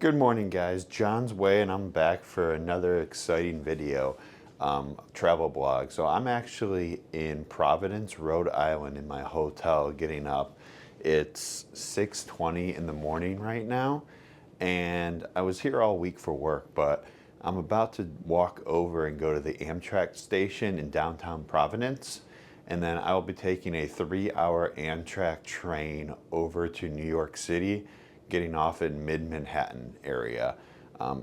Good morning, guys. John's Way, and I'm back for another exciting video, travel blog. So I'm actually in Providence, Rhode Island in my hotel getting up. It's 6:20 in the morning right now, and I was here all week for work, but I'm about to walk over and go to the Amtrak station in downtown Providence, and then I'll be taking a 3-hour Amtrak train over to New York City, getting off in mid-Manhattan area.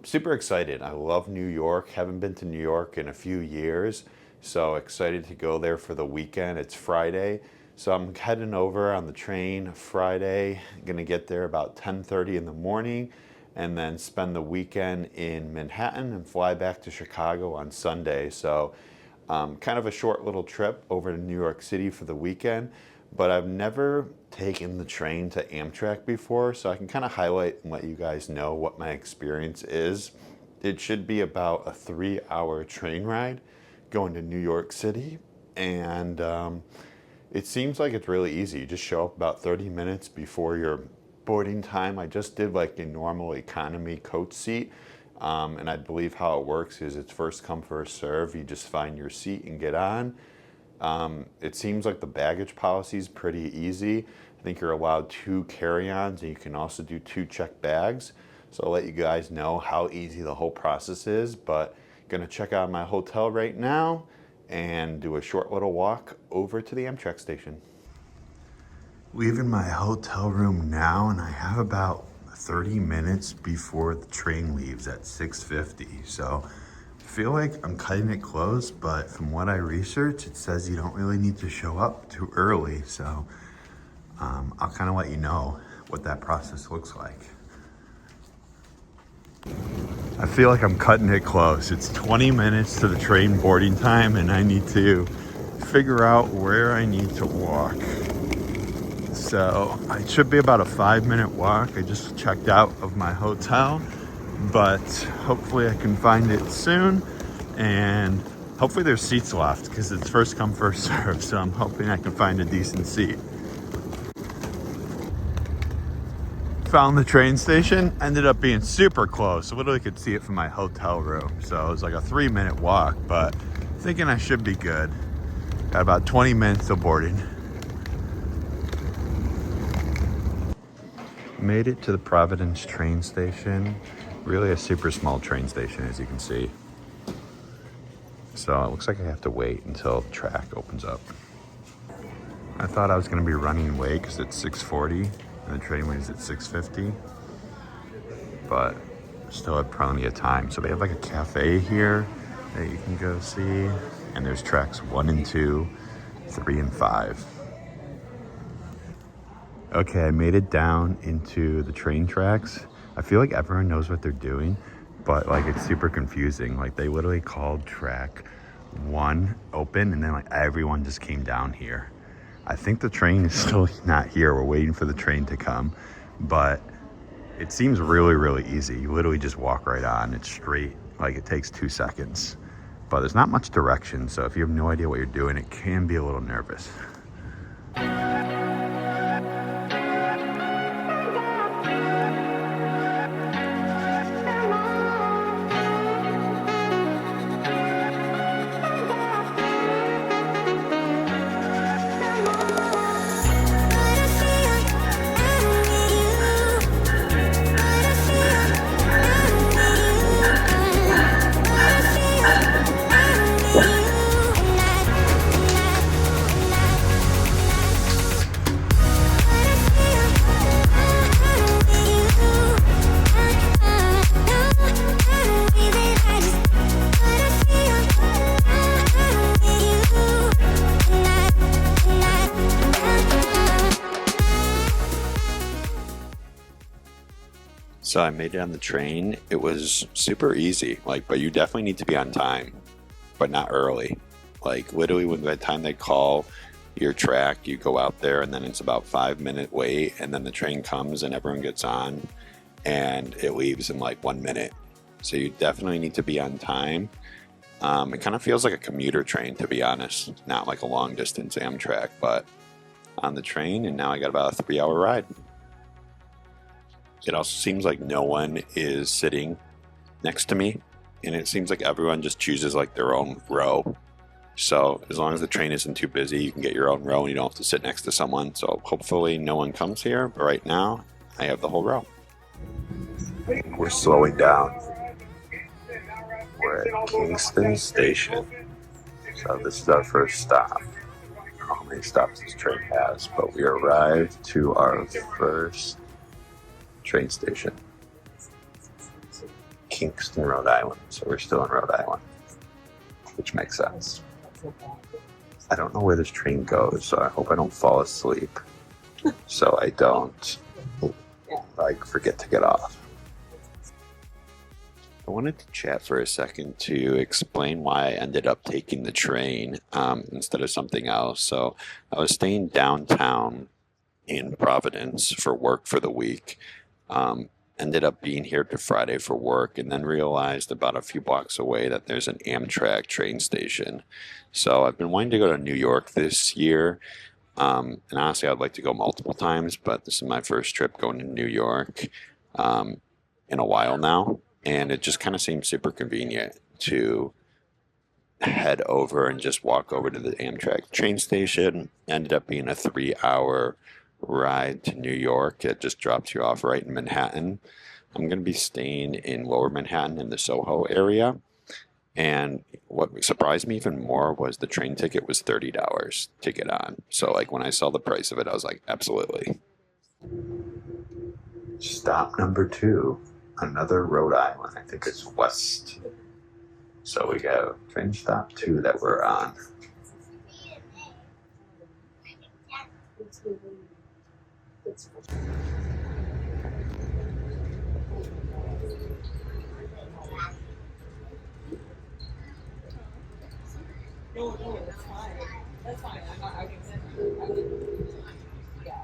Super excited. I love New York. Haven't been to New York in a few years, so excited to go there for the weekend. It's Friday, so I'm heading over on the train Friday. Gonna get there about 10:30 in the morning, and then spend the weekend in Manhattan and fly back to Chicago on Sunday. So kind of a short little trip over to New York City for the weekend, but I've never taken the train to Amtrak before, so I can kind of highlight and let you guys know what my experience is. It should be about a 3-hour train ride going to New York City, and it seems like it's really easy. You just show up about 30 minutes before your boarding time. I just did like a normal economy coach seat, and I believe how it works is it's first come, first serve. You just find your seat and get on. It seems like the baggage policy is pretty easy. I think you're allowed 2 carry-ons, and you can also do 2 checked bags. So I'll let you guys know how easy the whole process is, but gonna check out my hotel right now and do a short little walk over to the Amtrak station. Leaving my hotel room now, and I have about 30 minutes before the train leaves at 6:50. So I feel like I'm cutting it close, but from what I researched, it says you don't really need to show up too early. So I'll kind of let you know what that process looks like. I feel like I'm cutting it close. It's 20 minutes to the train boarding time, and I need to figure out where I need to walk. So it should be about a 5-minute walk. I just checked out of my hotel, but hopefully I can find it soon, and hopefully there's seats left because it's first come, first serve. So I'm hoping I can find a decent seat. Found the train station, ended up being super close. I literally could see it from my hotel room. So it was like a 3-minute walk, but thinking I should be good. Got about 20 minutes till boarding. Made it to the Providence train station. Really a super small train station, as you can see. So it looks like I have to wait until the track opens up. I thought I was gonna be running late because it's 6:40 and the train leaves at 6:50, but still have plenty of time. So they have like a cafe here that you can go see, and there's tracks 1 and 2, 3 and 5. Okay, I made it down into the train tracks. I feel like everyone knows what they're doing, but like it's super confusing. Like they literally called track 1 open, and then like everyone just came down here. I think the train is still not here. We're waiting for the train to come, but it seems really, really easy. You literally just walk right on. It's straight, like it takes 2 seconds, but there's not much direction. So if you have no idea what you're doing, it can be a little nervous. So I made it on the train. It was super easy, but you definitely need to be on time, but not early. Like literally when by the time they call your track, you go out there, and then it's about 5-minute wait, and then the train comes and everyone gets on, and it leaves in like 1 minute. So you definitely need to be on time. It kind of feels like a commuter train, to be honest, not like a long distance Amtrak, but on the train, and now I got about a 3-hour ride. It also seems like no one is sitting next to me, and it seems like everyone just chooses like their own row. So as long as the train isn't too busy, you can get your own row and you don't have to sit next to someone. So hopefully no one comes here, but right now I have the whole row. We're slowing down. We're at Kingston Station. So this is our first stop. I don't know how many stops this train has, but we arrived to our first train station. Kingston, Rhode Island. So we're still in Rhode Island, which makes sense. I don't know where this train goes, so I hope I don't fall asleep. So I don't forget to get off. I wanted to chat for a second to explain why I ended up taking the train instead of something else. So I was staying downtown in Providence for work for the week. Ended up being here to Friday for work, and then realized about a few blocks away that there's an Amtrak train station. So I've been wanting to go to New York this year. And honestly, I'd like to go multiple times, but this is my first trip going to New York in a while now. And it just kind of seems super convenient to head over and just walk over to the Amtrak train station. Ended up being a 3-hour ride to New York. It just drops you off right in Manhattan. I'm going to be staying in Lower Manhattan in the Soho area. And what surprised me even more was the train ticket was $30 to get on. So like when I saw the price of it, I was like, absolutely. Stop number 2, another Rhode Island. I think it's west. So we got train stop 2 that we're on. No, that's fine. That's fine. I can send yeah.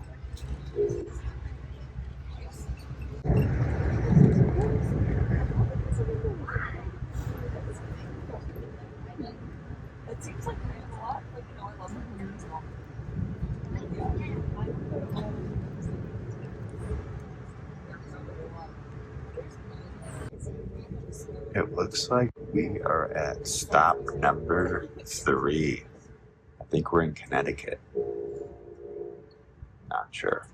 It seems like a lot. Like, I love It looks like we are at stop number 3. I think we're in Connecticut. Not sure.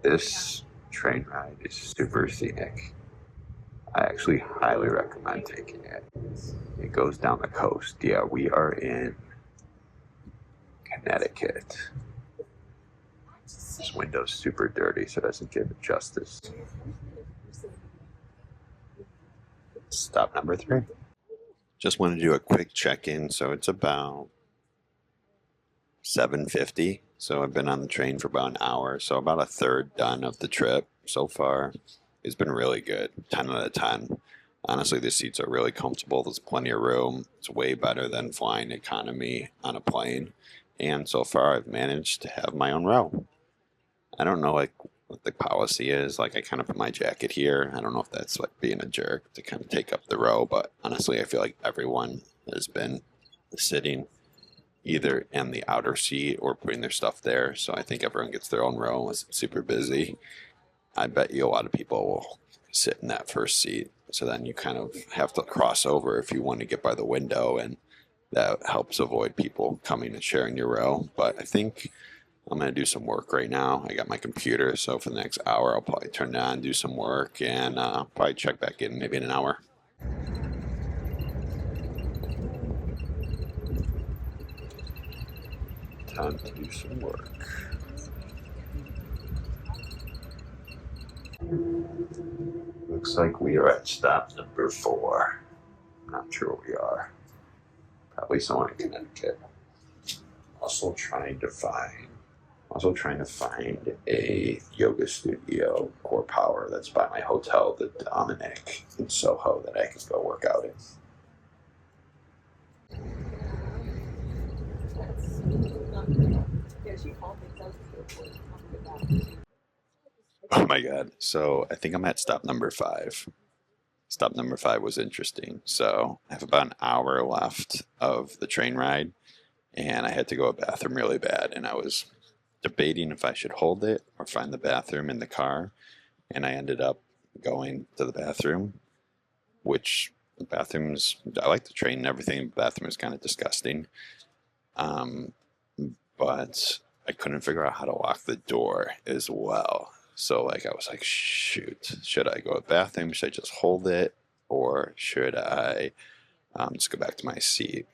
This train ride is super scenic. I actually highly recommend taking it. It goes down the coast. Yeah, we are in Connecticut. This window's super dirty, so it doesn't give it justice. Stop number 3. Just want to do a quick check-in. So it's about 7:50. So I've been on the train for about an hour. So about a third done of the trip so far. It's been really good. 10 out of 10. Honestly, the seats are really comfortable. There's plenty of room. It's way better than flying economy on a plane. And so far, I've managed to have my own row. I don't know what the policy is. I kind of put my jacket here. I don't know if that's being a jerk to kind of take up the row, but honestly, I feel like everyone has been sitting either in the outer seat or putting their stuff there. So I think everyone gets their own row unless it's super busy. I bet you a lot of people will sit in that first seat. So then you kind of have to cross over if you want to get by the window, and that helps avoid people coming and sharing your row. But I think I'm going to do some work right now. I got my computer, so for the next hour, I'll probably turn it on, do some work, and probably check back in maybe in an hour. Time to do some work. Looks like we are at stop number 4. I'm not sure where we are. Probably somewhere in Connecticut. Also trying to find a yoga studio, Core Power, that's by my hotel, the Dominic in Soho, that I can go work out in. Oh my God. So I think I'm at stop number 5. Stop number 5 was interesting. So I have about an hour left of the train ride, and I had to go to the bathroom really bad, and I was debating if I should hold it or find the bathroom in the car, and I ended up going to the bathroom, which the bathrooms, I like the train and everything, the bathroom is kind of disgusting. Um, but I couldn't figure out how to lock the door as well. So like I was like, shoot, should I go to the bathroom? Should I just hold it? Or should I just go back to my seat?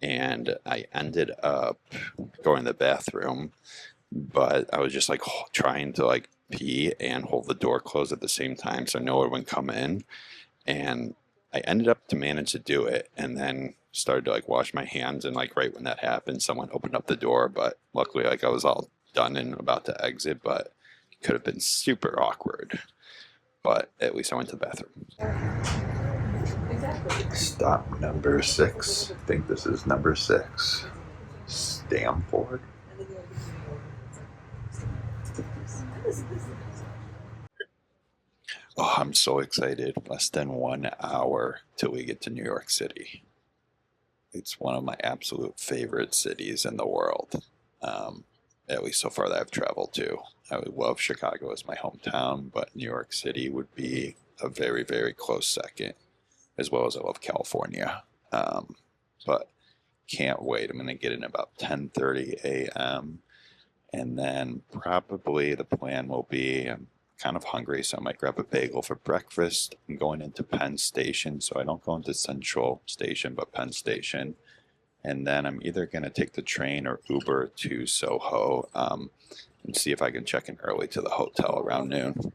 And I ended up going to the bathroom, but I was just like trying to like pee and hold the door closed at the same time so no one would come in. And I ended up to manage to do it, and then started to like wash my hands, and like right when that happened, someone opened up the door, but luckily like I was all done and about to exit, but it could have been super awkward. But at least I went to the bathroom. Exactly. Stop number 6. I think this is number 6. Stamford. Oh, I'm so excited. Less than 1 hour till we get to New York City. It's one of my absolute favorite cities in the world, at least so far that I've traveled to. I would love Chicago as my hometown, but New York City would be a very, very close second, as well as I love California. But can't wait. I'm going to get in about 10:30 a.m. And then probably the plan will be, I'm kind of hungry, so I might grab a bagel for breakfast. I'm going into Penn Station, so I don't go into Central Station, but Penn Station. And then I'm either going to take the train or Uber to Soho, and see if I can check in early to the hotel around noon.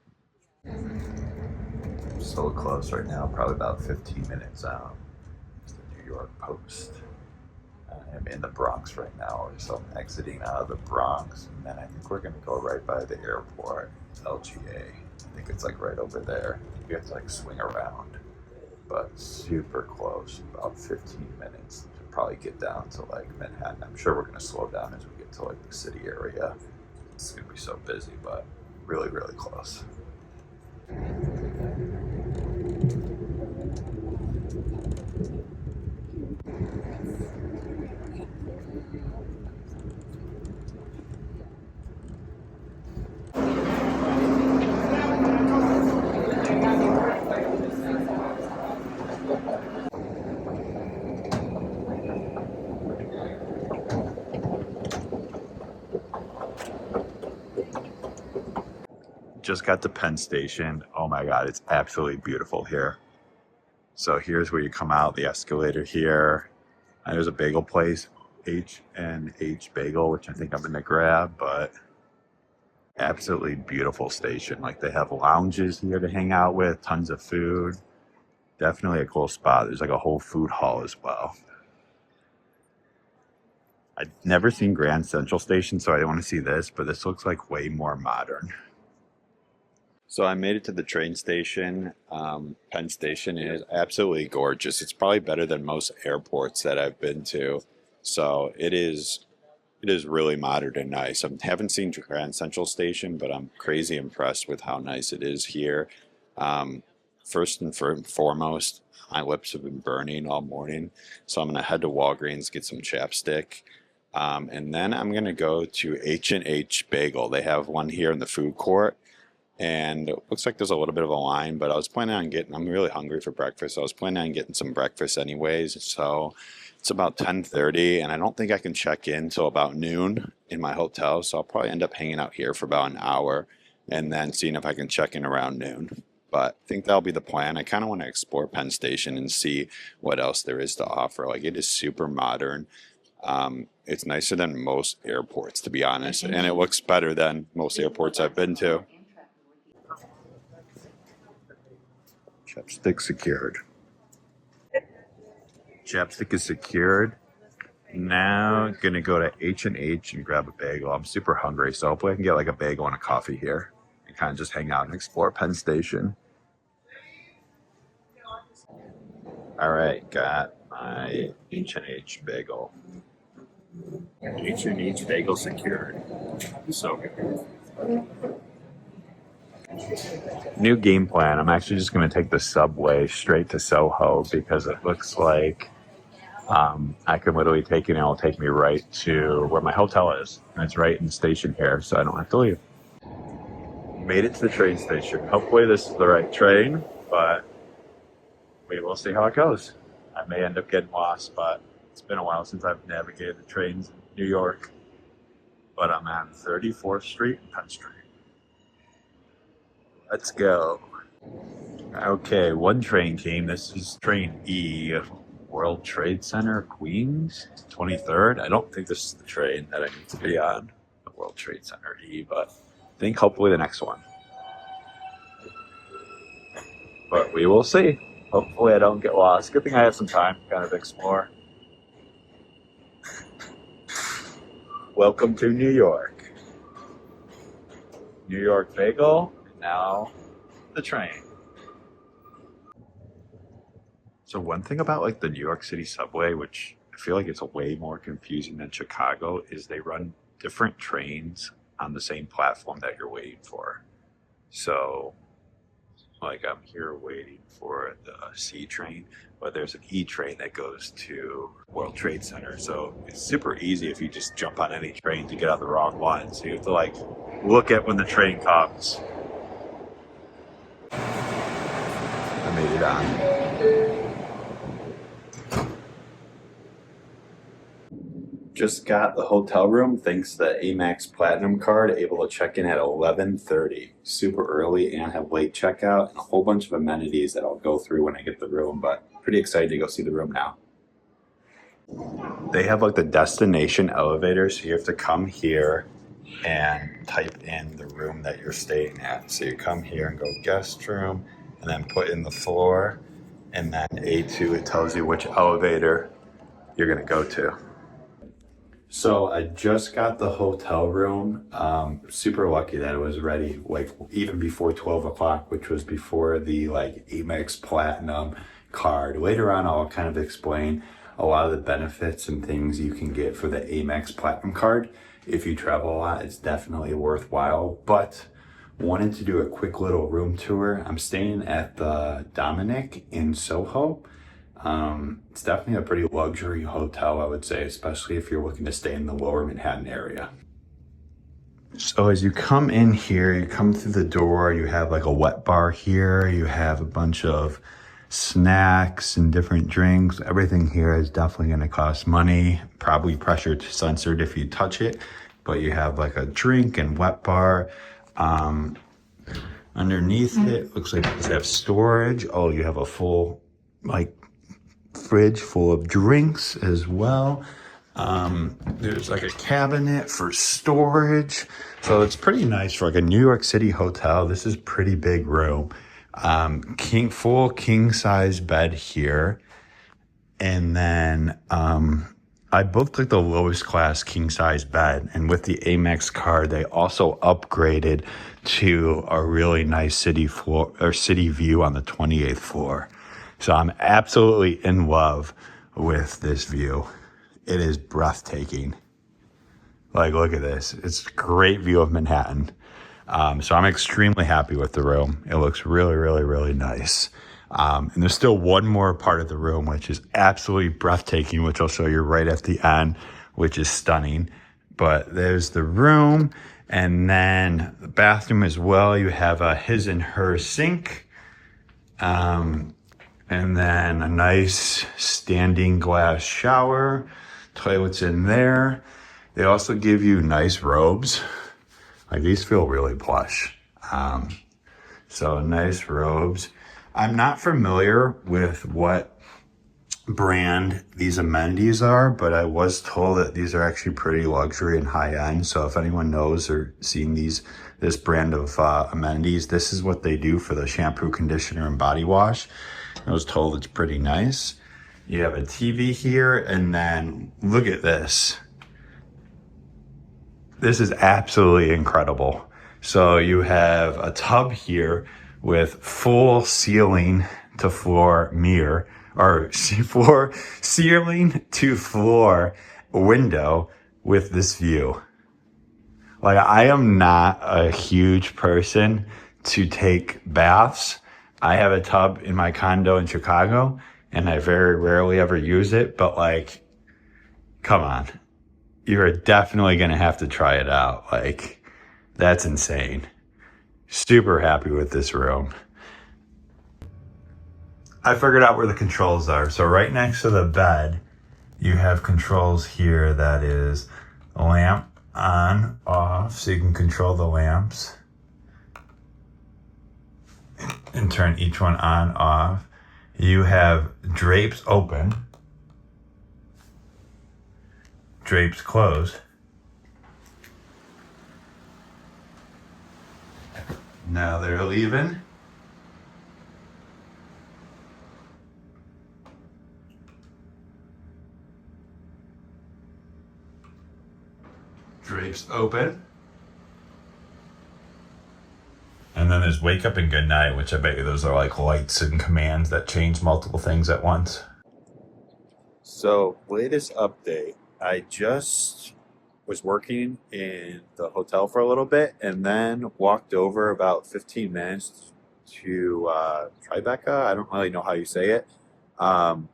So close right now, probably about 15 minutes out. It's the New York Post. I'm in the Bronx right now, so I'm exiting out of the Bronx, and then I think we're going to go right by the airport, LGA. I think it's like right over there. We have to like swing around, but super close, about 15 minutes to probably get down to like Manhattan. I'm sure we're going to slow down as we get to like the city area. It's going to be so busy, but really, really close. Just got to Penn Station. Oh my God, it's absolutely beautiful here. So here's where you come out, the escalator here. There's a bagel place, H&H Bagel, which I think I'm gonna grab, but absolutely beautiful station. Like they have lounges here to hang out with, tons of food. Definitely a cool spot. There's like a whole food hall as well. I've never seen Grand Central Station, so I don't want to see this, but this looks like way more modern. So I made it to the train station. Penn Station is absolutely gorgeous. It's probably better than most airports that I've been to. So it is really modern and nice. I haven't seen Grand Central Station, but I'm crazy impressed with how nice it is here. First and foremost, my lips have been burning all morning, so I'm gonna head to Walgreens, get some chapstick, and then I'm gonna go to H&H Bagel. They have one here in the food court, and it looks like there's a little bit of a line, but I was planning on getting, I'm really hungry for breakfast, so I was planning on getting some breakfast anyways. So it's about 10:30, and I don't think I can check in till about noon in my hotel, so I'll probably end up hanging out here for about an hour and then seeing if I can check in around noon. But I think that'll be the plan. I kind of want to explore Penn Station and see what else there is to offer. Like, it is super modern. It's nicer than most airports, to be honest, and it looks better than most airports I've been to. Chapstick secured. Chapstick is secured. Now gonna go to H&H and grab a bagel. I'm super hungry, so hopefully I can get like a bagel and a coffee here and kind of just hang out and explore Penn Station. All right, got my H&H bagel. H&H bagel secured. So good. New game plan. I'm actually just going to take the subway straight to Soho because it looks like I can literally take it and it'll take me right to where my hotel is. And it's right in the station here, so I don't have to leave. Made it to the train station. Hopefully this is the right train, but we will see how it goes. I may end up getting lost, but it's been a while since I've navigated the trains in New York. But I'm on 34th Street and Penn Street. Let's go. Okay, one train came. This is train E, World Trade Center, Queens, 23rd. I don't think this is the train that I need to be on, the World Trade Center E, but I think hopefully the next one. But we will see. Hopefully I don't get lost. Good thing I have some time to kind of explore. Welcome to New York. New York bagel, and now the train. So one thing about like the New York City subway, which I feel like it's way more confusing than Chicago, is they run different trains on the same platform that you're waiting for. So like I'm here waiting for the C train, but there's an E train that goes to World Trade Center. So it's super easy if you just jump on any train to get on the wrong one. So you have to like look at when the train comes. I made it on. Just got the hotel room thanks to the Amex Platinum card, able to check in at 11:30. Super early and have late checkout and a whole bunch of amenities that I'll go through when I get the room, but pretty excited to go see the room now. They have like the destination elevator, so you have to come here and type in the room that you're staying at. So you come here and go guest room and then put in the floor, and then A2, it tells you which elevator you're gonna go to. So I just got the hotel room. Super lucky that it was ready, like even before 12 o'clock, which was before the like Amex Platinum card. Later on, I'll kind of explain a lot of the benefits and things you can get for the Amex Platinum card. If you travel a lot, it's definitely worthwhile, but wanted to do a quick little room tour. I'm staying at the Dominic in Soho. It's definitely a pretty luxury hotel, I would say, especially if you're looking to stay in the lower Manhattan area. So as you come in here, you come through the door, you have like a wet bar here, you have a bunch of snacks and different drinks. Everything here is definitely going to cost money, probably pressure censored if you touch it, but you have like a drink and wet bar. Underneath it, looks like you have storage. Oh, you have a full like fridge full of drinks as well. There's like a cabinet for storage. So it's pretty nice for like a New York City hotel. This is pretty big room. Full king size bed here. And then, I booked like the lowest class king size bed, and with the Amex card, they also upgraded to a really nice city floor or city view on the 28th floor. So I'm absolutely in love with this view. It is breathtaking. Like, look at this. It's a great view of Manhattan. So I'm extremely happy with the room. It looks really, really, really nice. And there's still one more part of the room, which is absolutely breathtaking, which I'll show you right at the end, which is stunning. But there's the room, and then the bathroom as well. You have a his and her sink. And then a nice standing glass shower, toilets in there. They also give you nice robes. Like these feel really plush. So nice robes. I'm not familiar with what brand these amenities are, but I was told that these are actually pretty luxury and high end. So if anyone knows or seen this brand of amenities, this is what they do for the shampoo, conditioner, and body wash. I was told it's pretty nice. You have a TV here, and then look at this. This is absolutely incredible. So you have a tub here with full ceiling to floor mirror, or ceiling to floor window with this view. Like, I am not a huge person to take baths. I have a tub in my condo in Chicago, and I very rarely ever use it, but like, come on. You're definitely going to have to try it out. Like, that's insane. Super happy with this room. I figured out where the controls are. So right next to the bed, you have controls here that is lamp on, off, so you can control the lamps and turn each one on, off. You have drapes open, drapes closed. Now they're leaving. Drapes open. And then there's wake up and good night, which I bet you those are like lights and commands that change multiple things at once. So, latest update. I just was working in the hotel for a little bit and then walked over about 15 minutes to Tribeca. I don't really know how you say it. And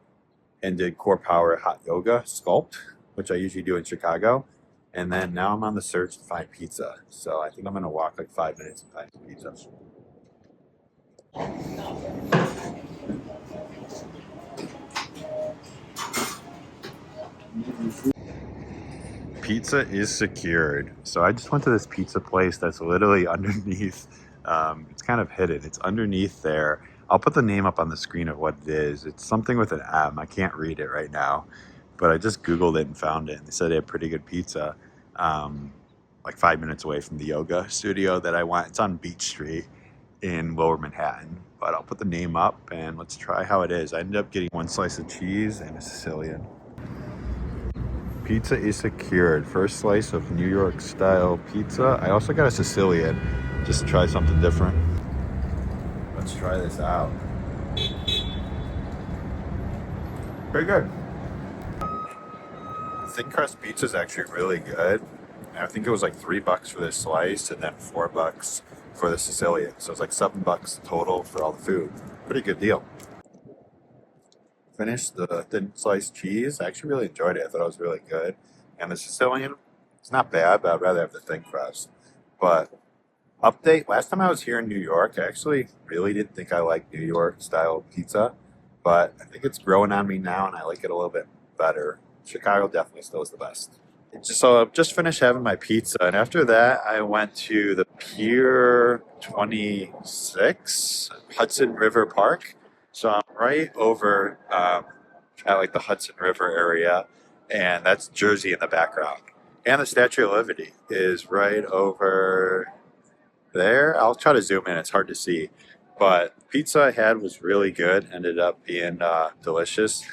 did core power hot yoga sculpt, which I usually do in Chicago. And then now I'm on the search to find pizza. So I think I'm going to walk like 5 minutes and find some pizza. Pizza is secured. So I just went to this pizza place that's literally underneath. It's kind of hidden. It's underneath there. I'll put the name up on the screen of what it is. It's something with an M. I can't read it right now. But I just Googled it and found it. And they said they had pretty good pizza. Like 5 minutes away from the yoga studio that I went. It's on Beach Street in Lower Manhattan. But I'll put the name up and let's try how it is. I ended up getting 1 slice of cheese and a Sicilian. Pizza is secured. First slice of New York style pizza. I also got a Sicilian just to try something different. Let's try this out. Pretty good. Thin crust pizza is actually really good. I think it was like $3 for this slice and then $4 for the Sicilian. So it's like $7 total for all the food. Pretty good deal. Finished the thin sliced cheese. I actually really enjoyed it. I thought it was really good. And the Sicilian, it's not bad, but I'd rather have the thin crust. But update, last time I was here in New York, I actually really didn't think I liked New York style pizza. But I think it's growing on me now and I like it a little bit better. Chicago definitely still is the best. So I've just finished having my pizza, and after that I went to the Pier 26 Hudson River Park. So I'm right over at like the Hudson River area, and that's Jersey in the background. And the Statue of Liberty is right over there. I'll try to zoom in, it's hard to see. But pizza I had was really good, ended up being delicious.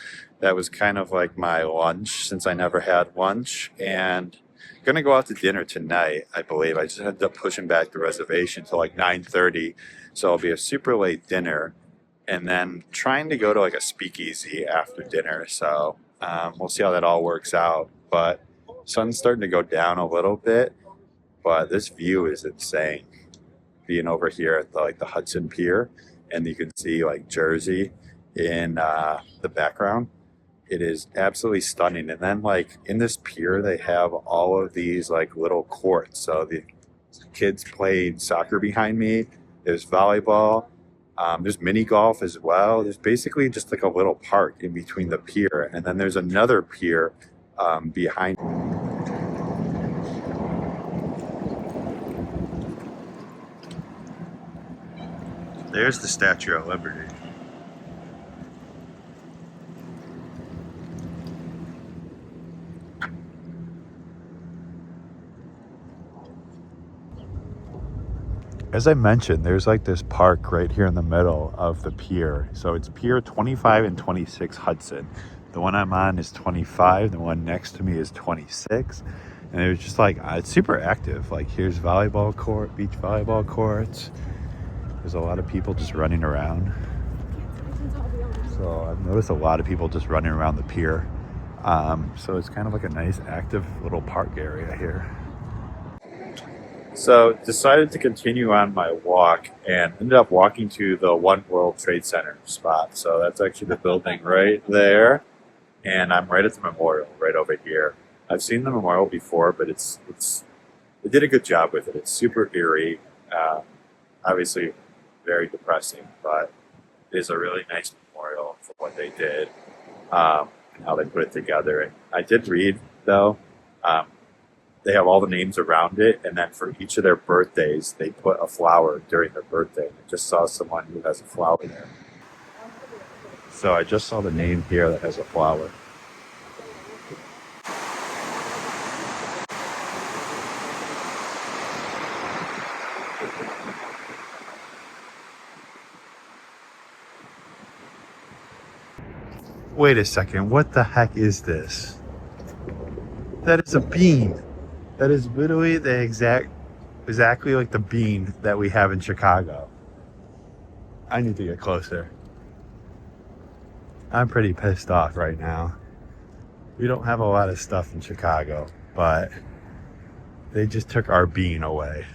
That was kind of like my lunch since I never had lunch. And gonna go out to dinner tonight, I believe. I just ended up pushing back the reservation to like 9:30. So it'll be a super late dinner. And then trying to go to like a speakeasy after dinner. So we'll see how that all works out. But sun's starting to go down a little bit. But this view is insane. Being over here at the Hudson Pier. And you can see like Jersey in the background. It is absolutely stunning. And then like in this pier, they have all of these like little courts. So the kids played soccer behind me. There's volleyball. There's mini golf as well. There's basically just like a little park in between the pier. And then there's another pier behind. There's the Statue of Liberty. As I mentioned, there's like this park right here in the middle of the pier. So it's Pier 25 and 26 Hudson. The one I'm on is 25. The one next to me is 26. And it was just like, it's super active. Like here's volleyball court, beach volleyball courts. There's a lot of people just running around. So I've noticed a lot of people just running around the pier. So it's kind of like a nice active little park area here. So decided to continue on my walk and ended up walking to the One World Trade Center spot. So that's actually the building right there. And I'm right at the memorial right over here. I've seen the memorial before, but they did a good job with it. It's super eerie, obviously very depressing, but it is a really nice memorial for what they did and how they put it together. And I did read though, they have all the names around it, and then for each of their birthdays, they put a flower during their birthday. I just saw someone who has a flower there. So I just saw the name here that has a flower. Wait a second, what the heck is this? That is a bean. That is literally the exactly like the bean that we have in Chicago. I need to get closer. I'm pretty pissed off right now. We don't have a lot of stuff in Chicago, but they just took our bean away.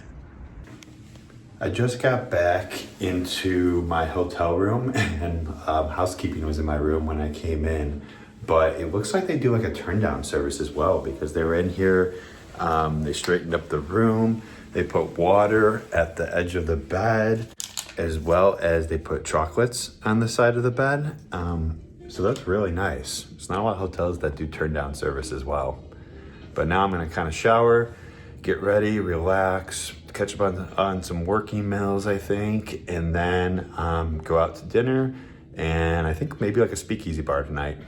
I just got back into my hotel room, and housekeeping was in my room when I came in, but it looks like they do like a turn down service as well, because they were in here, they straightened up the room, they put water at the edge of the bed, as well as they put chocolates on the side of the bed. So that's really nice. There's not a lot of hotels that do turn down service as well. But now I'm gonna kind of shower, get ready, relax, catch up on some work emails, I think, and then go out to dinner, and I think maybe like a speakeasy bar tonight.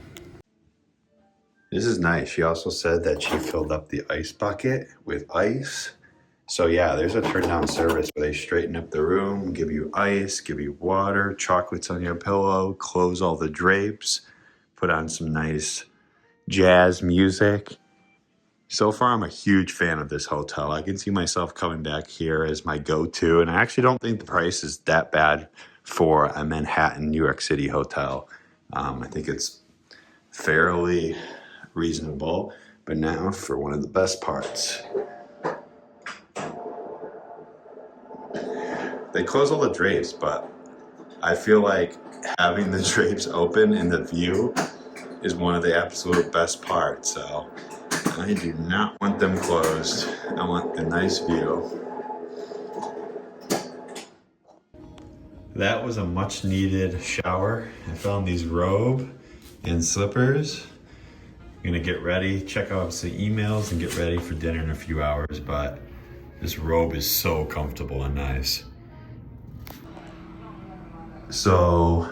This is nice. She also said that she filled up the ice bucket with ice. So yeah, there's a turn down service where they straighten up the room, give you ice, give you water, chocolates on your pillow, close all the drapes, put on some nice jazz music. So far, I'm a huge fan of this hotel. I can see myself coming back here as my go-to, and I actually don't think the price is that bad for a Manhattan, New York City hotel. I think it's fairly reasonable, but now for one of the best parts. They close all the drapes, but I feel like having the drapes open and the view is one of the absolute best parts, so I do not want them closed. I want the nice view. That was a much needed shower. I found these robe and slippers. I'm gonna get ready, check out some emails, and get ready for dinner in a few hours, but this robe is so comfortable and nice. So,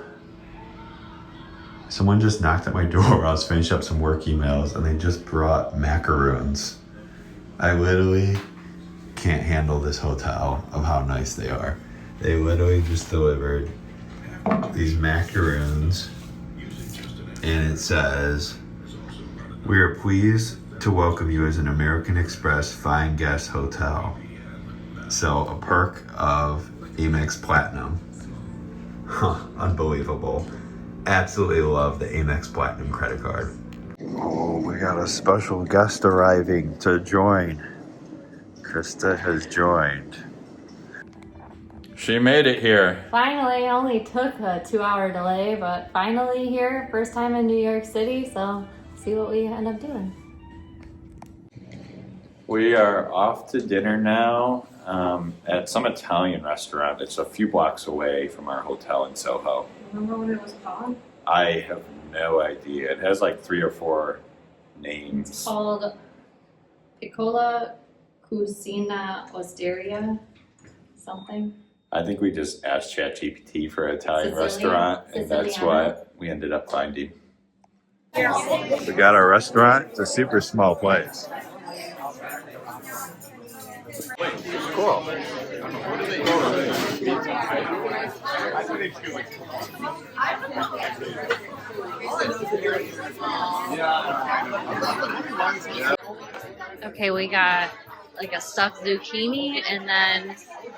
someone just knocked at my door while I was finishing up some work emails, and they just brought macaroons. I literally can't handle this hotel of how nice they are. They literally just delivered these macaroons, and it says, "We are pleased to welcome you as an American Express Fine Guest Hotel." So a perk of Amex Platinum. Huh, unbelievable. Absolutely love the Amex Platinum credit card. Oh, we got a special guest arriving to join. Krista has joined. She made it here. Finally, only took a 2-hour delay, but finally here, first time in New York City, so see what we end up doing. We are off to dinner now at some Italian restaurant. It's a few blocks away from our hotel in Soho. Remember what it was called? I have no idea. It has like 3 or 4 names. It's called Piccola Cucina Osteria, something. I think we just asked ChatGPT for an Italian Sicilian? restaurant, and that's Sicilian. what we ended up finding. We got our restaurant. It's a super small place. Cool. Okay, we got like a stuffed zucchini, and then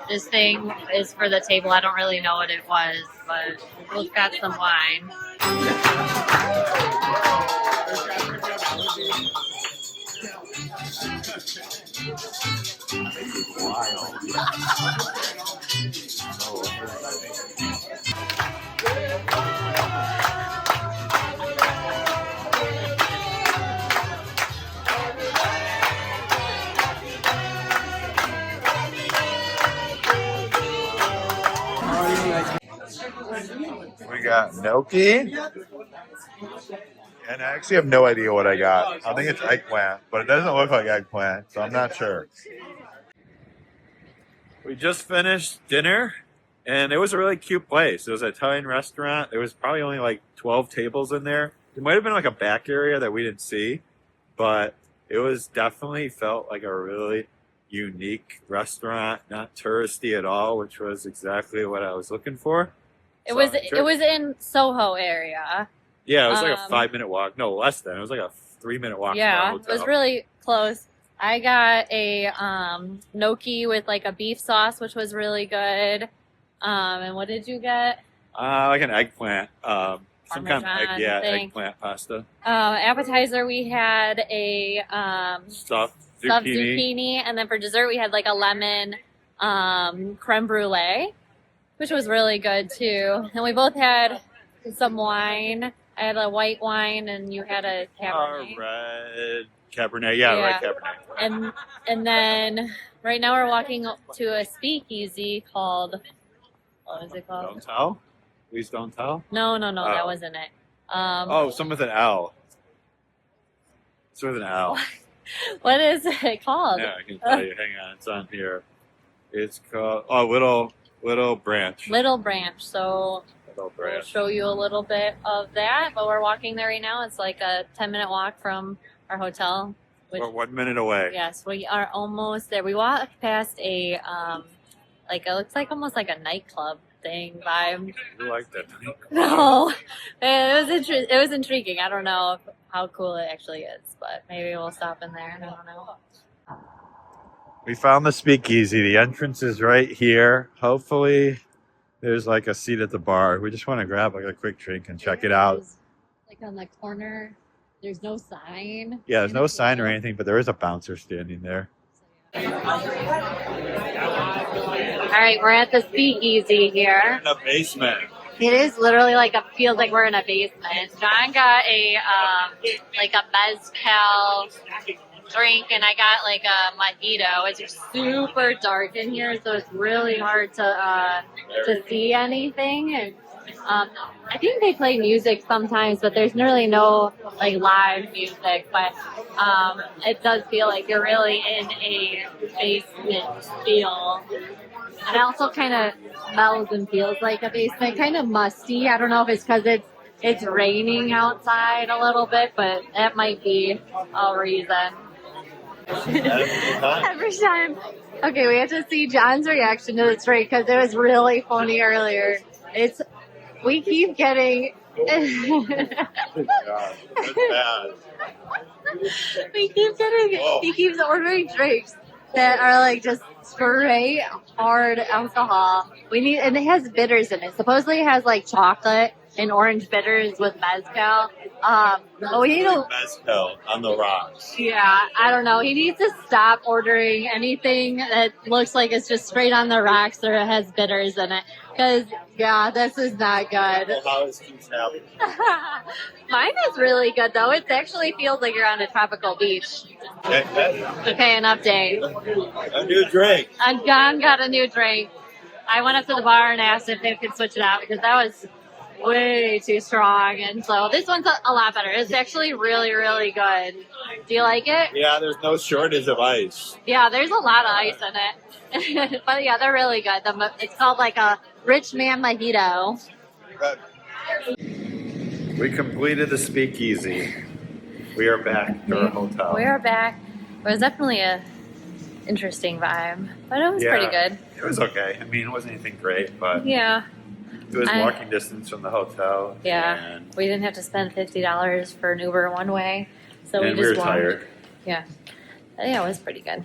this thing is for the table. I don't really know what it was, but we both got some wine. We got gnocchi, and I actually have no idea what I got. I think it's eggplant, but it doesn't look like eggplant, so I'm not sure. We just finished dinner, and it was a really cute place. It was an Italian restaurant. There was probably only like 12 tables in there. It might have been like a back area that we didn't see, but it was definitely felt like a really unique restaurant, not touristy at all, which was exactly what I was looking for. It was in Soho area. Yeah, it was like a 5-minute walk. No, less than. It was like a 3-minute walk. Yeah, from our hotel. it was really close. I got a gnocchi with like a beef sauce, which was really good. And what did you get? Like an eggplant. Some kind of Parmesan thing. eggplant pasta. Appetizer, we had a Stuffed stuffed zucchini. zucchini, and then for dessert, we had like a lemon creme brulee, which was really good too. And we both had some wine. I had a white wine, and you had a Cabernet. Red Cabernet. Yeah, red Cabernet. And then right now we're walking to a speakeasy called, what is it called? Don't tell. Please don't tell. No, Oh. that wasn't it. Some with an L. It's with an L. What is it called? Yeah, I can tell you. Hang on, it's on here. It's called Little Branch. Little Branch. So Little we'll Branch. show you a little bit of that. But we're walking there right now. It's like a 10-minute walk from our hotel. We're 1 minute away. Yes, we are almost there. We walked past a like it looks like almost like a nightclub thing vibe. You like that? No, it was intriguing. I don't know how cool it actually is, but maybe we'll stop in there. I don't know. We found the speakeasy. The entrance is right here. Hopefully, there's like a seat at the bar. We just want to grab like a quick drink and check it out. Like on the corner, there's no sign. Yeah, there's no sign or anything, but there is a bouncer standing there. All right, we're at the speakeasy here. In the basement. It is literally feels like we're in a basement. John got a like a mezcal drink, and I got like a mojito. It's super dark in here, so it's really hard to see anything. And I think they play music sometimes, but there's really no like live music. But it does feel like you're really in a basement feel. And it also kind of smells and feels like a basement, kind of musty. I don't know if it's because it's raining outside a little bit, but that might be a reason. Every time. Okay, we have to see John's reaction to this drink because it was really funny earlier. We keep getting. We keep getting. Whoa. He keeps ordering drinks that are like just straight hard alcohol. And it has bitters in it. Supposedly it has like chocolate and orange bitters with mezcal. We need to. Mezcal on the rocks. Yeah, I don't know. He needs to stop ordering anything that looks like it's just straight on the rocks or it has bitters in it. Because, yeah, this is not good. Well, how is this happening? Mine is really good, though. It actually feels like you're on a tropical beach. Okay, an update. A new drink. John got a new drink. I went up to the bar and asked if they could switch it out because that was way too strong. And so this one's a lot better. It's actually really, really good. Do you like it? Yeah, there's no shortage of ice. Yeah, there's a lot of ice in it. But yeah, they're really good. It's called like a rich man mojito. We completed the speakeasy. We are back to our hotel. We are back. It was definitely a interesting vibe, but it was pretty good. It was okay. I mean, it wasn't anything great, but Yeah. it was walking distance from the hotel. Yeah. And, We didn't have to spend $50 for an Uber one way. So and we just were walked. tired. Yeah. Yeah, it was pretty good.